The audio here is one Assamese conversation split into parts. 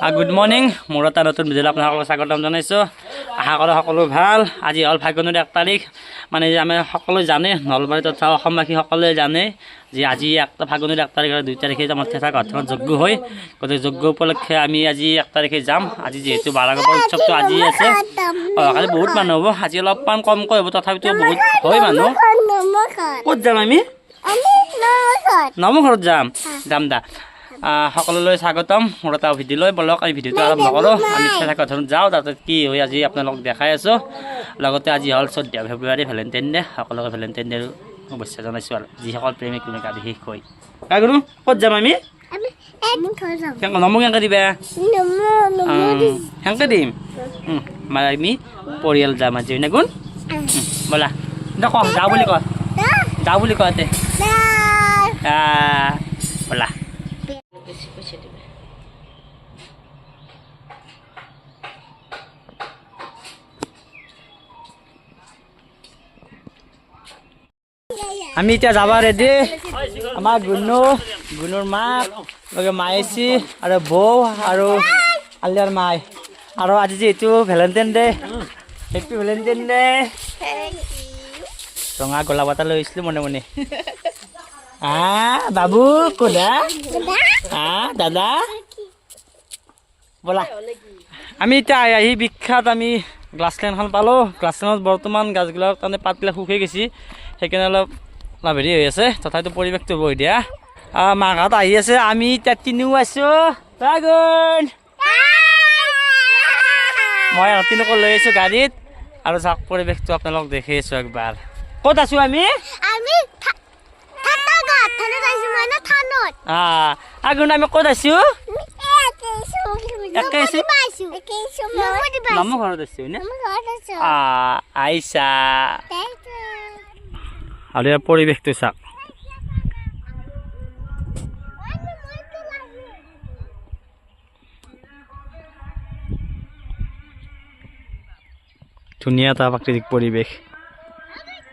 গুড মৰ্নিং মোৰ এটা নতুন ভিডিঅ'লৈ আপোনালোকক স্বাগতম জনাইছোঁ। আশা কৰোঁ সকলো ভাল। আজি হ'ল ফাগুনৰ 1 তাৰিখ, মানে আমি সকলোৱে জানে, নলবাৰী তথা অসমবাসী সকলোৱে জানে যে আজি ফাগুনৰ 1 তাৰিখ আৰু 2 তাৰিখে আমাৰ থেতা ঘাটখনত যজ্ঞ হয়। গতিকে যজ্ঞ উপলক্ষে আমি আজি 1 তাৰিখে যাম। আজি যিহেতু বাৰাগপা উৎসৱটো আজি আছে, কালি বহুত মানুহ হ'ব, আজি অলপমান কমকৈ হ'ব, তথাপিতো বহুত হয় মানুহ। ক'ত যাম আমি? নমঘৰত যাম দা। সকলোলৈ স্বাগতম মোৰ এটা ভিডিঅ' লৈ বলক আমি ভিডিঅ'টো আৰম্ভ কৰোঁ। আমি থেতা ঘাটখনত যাওঁ, তাতে কি হয় আজি আপোনালোকক দেখাই আছোঁ। লগতে আজি হ'ল 14 ফেব্ৰুৱাৰী ভেলেণ্টাইন ডে। সকলোকে ভেলেণ্টাইন ডেৰ শুভেচ্ছা জনাইছোঁ আৰু যিসকল প্ৰেমিক প্ৰেমিকা বিশেষকৈ। কাগুৰু ক'ত যাম আমি? নমো কেনেকৈ দিবা? সেনেকৈ দিম আমি পৰিয়াল যাম আজি নে গুণ ব'লা ক যাওঁ বুলি ক, যাওঁ বুলি কওঁতে ব'লা। আমি এতিয়া যাব ৰেডি। আমাৰ গুণৰ মাক লগে মাইচি আৰু বৌ আৰু আলিয়াৰ মাই। আৰু আজি যিহেতু Valentine day, happy Valentine day. ৰঙা গোলাপ এটা লৈ আহিছিলোঁ মনে মনে। বাবু কোদা দাদা ব'লা। আমি এতিয়া আহি বিখ্যাত আমি গ্লাছলেণ্ডখন পালোঁ। গ্লাছলেণ্ডত বৰ্তমান গাছবিলাক তাৰমানে পাতবিলাক শুকাই গৈছে, সেইকাৰণে অলপ হেৰি হৈ আছে, তথাপিতো পৰিৱেশটো বৈ দিয়া। মাঘত আহি আছে, আমি এতিয়া তিনিও আছোঁ। গুণ মই তিনিকো লৈ আহিছোঁ গাড়ীত, আৰু চাওক পৰিৱেশটো আপোনালোক দেখি আছোঁ একবাৰ। ক'ত আছোঁ আমি? গুণ আমি ক'ত আছোঁ? নমো ঘৰত আছোঁ নে আহিছা? আৰু ইয়াৰ পৰিৱেশটো চাওক। ধুনীয়া এটা প্ৰাকৃতিক পৰিৱেশ।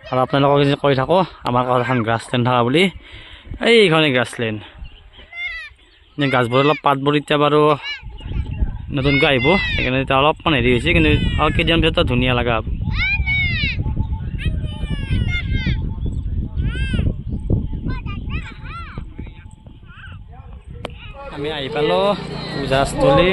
আৰু আপোনালোকক যদি কৈ থাকোঁ আমাৰ কাষত এখন গ্ৰাছলেণ্ড থকা বুলি, এইখনেই গ্ৰাছলেণ্ড। গাছবোৰ অলপ পাতবোৰ এতিয়া বাৰু নতুনকৈ আহিব, সেইকাৰণে এতিয়া অলপমান হেৰি হৈছে, কিন্তু আৰু কেইদিনমান পিছত ধুনীয়া লগা হ'ব। আমি আহি পালোঁ পূজাস্থলী।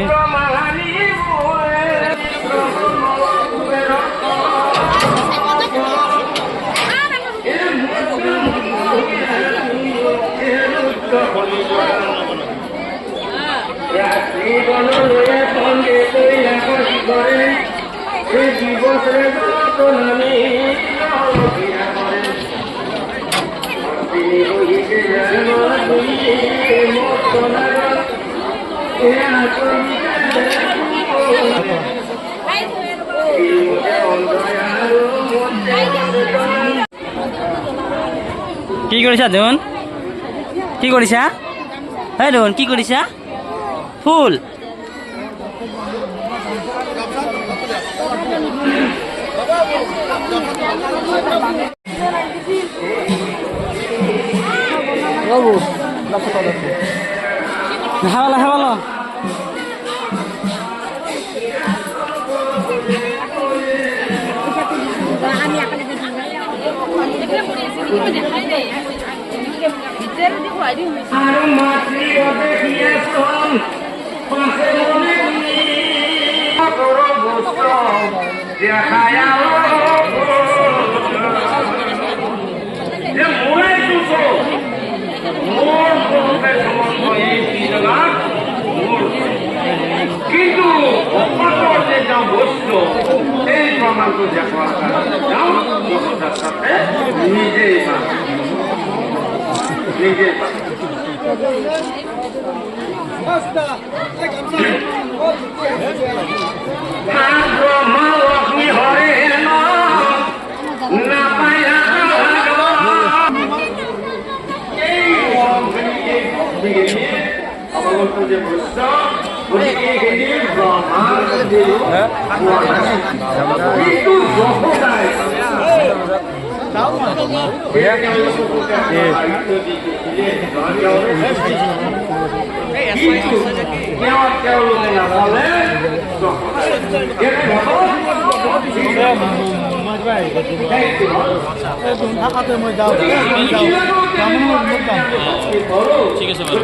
কি কৰিছা ধুন? কি কৰিছা? হে ধুন কি কৰিছা? ফুল হেবালো কিন্তু বস্তু এই প্ৰমাণটো দেখাৰ নিজেই লক্ষ্মী হৰে না পাইয়া যে বস্তু ঠিক আছে বাৰু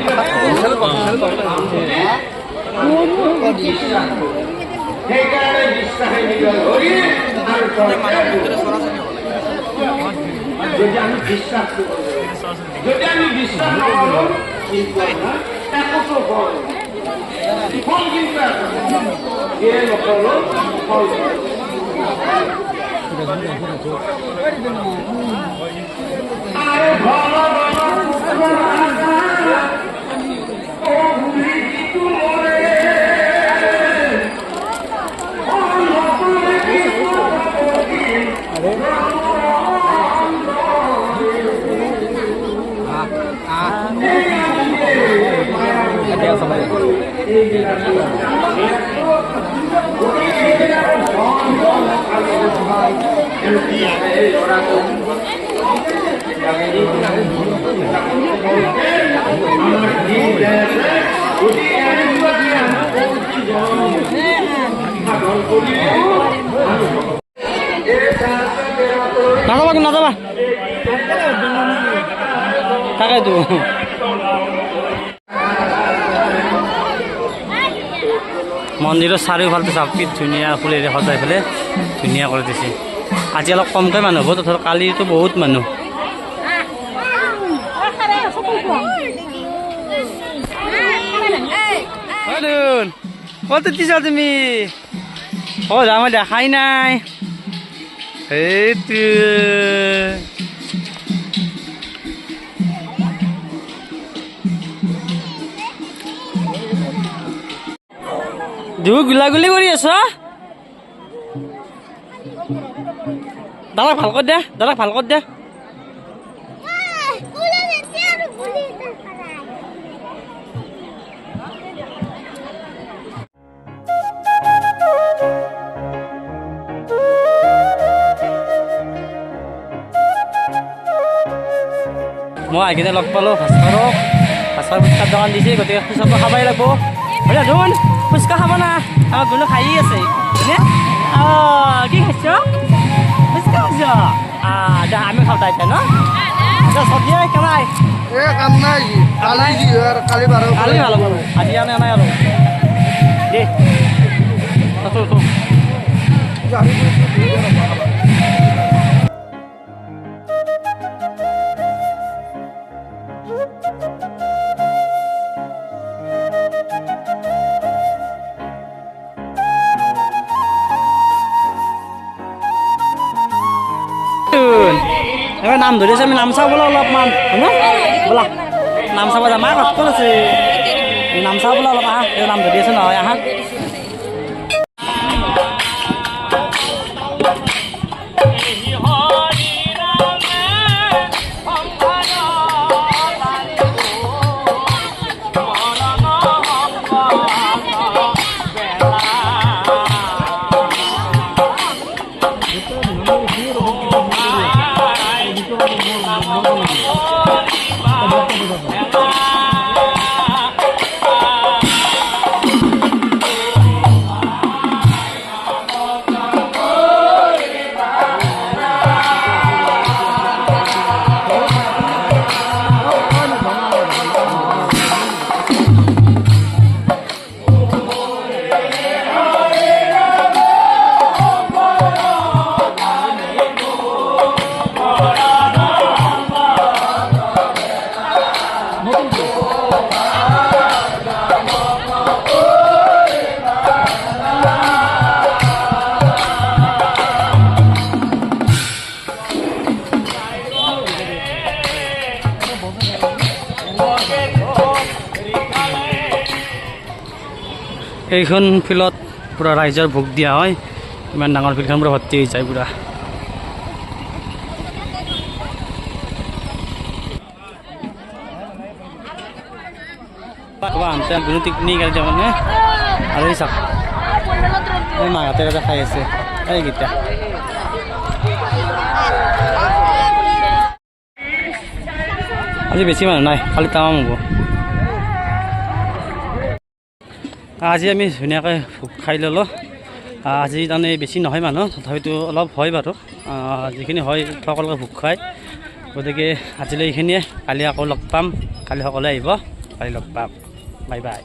সেইকাৰণে বিশ্বাসে নিজৰ ধৰি যদি আমি বিশ্বাস যদি আমি বিশ্বাস নকৰোঁ একো ফল কিন্তু নকৰোঁ ফল নাযাবা কিন্তু নাযাবা তাকেতো মন্দিৰৰ চাৰিওফালটো চাওক কি ধুনীয়া ফুলেৰে সজাই পেলাই ধুনীয়া কৰি দিছে আজি অলপ কমকৈ মানুহ হ'ব তথাপি কালিতো বহুত মানুহ ক'ত উঠিছা তুমি অ যা মই দেখাই নাই সেইটো দুই গুলাগুলি কৰি আছ দাদাক ভাল কৰি দে দাদাক ভাল কৰি দে মই আহি কিনে লগ পালোঁ ভাস্কৰক ভাস্কৰ ফুচকাৰ দোকান দিছে গতিকে ফুচকাটো খাবই লাগিব হয় না ধুন ফুচকা খাব না আমাৰ গুণো খাই আছে হয়নে অঁ কি খাইছ ফুচকা খাইছ দে আমি খাওঁ তাই ন চব্জি কেনাই কাম নাই কালি ভাল কালি ভাল হ'ব আজি আনে নাই আৰু দে এবাৰ নাম ধৰি আছে আমি নাম চাওঁ বোলা অলপমান হয়নে বোলা নাম চাব যাম আহ ক'ত আছে নাম চাওঁ বোলা অলপ আহা নাম ধৰি আছে নহয় আহা এইখন ফিল্ডত পুৰা ৰাইজৰ ভোগ দিয়া হয় ইমান ডাঙৰ ফিল্ডখন পুৰা ভৰ্তি হৈ যায় পুৰা পিকনিক মানে আৰু এই চাওক এই মাহঁতে খাই আছে এইকেইটা আজি বেছি মানুহ নাই খালি তামাম হ'ব আজি আমি ধুনীয়াকৈ ভোগ খাই ল'লোঁ। আজি তাৰমানে বেছি নহয় মানুহ, তথাপিতো অলপ হয় বাৰু। যিখিনি হয় সকলোকে ভোগ খুৱায়। গতিকে আজিলৈ এইখিনিয়ে, কালি আকৌ লগ পাম। কালি সকলোৱে আহিব, কালি লগ পাম। Bye bye.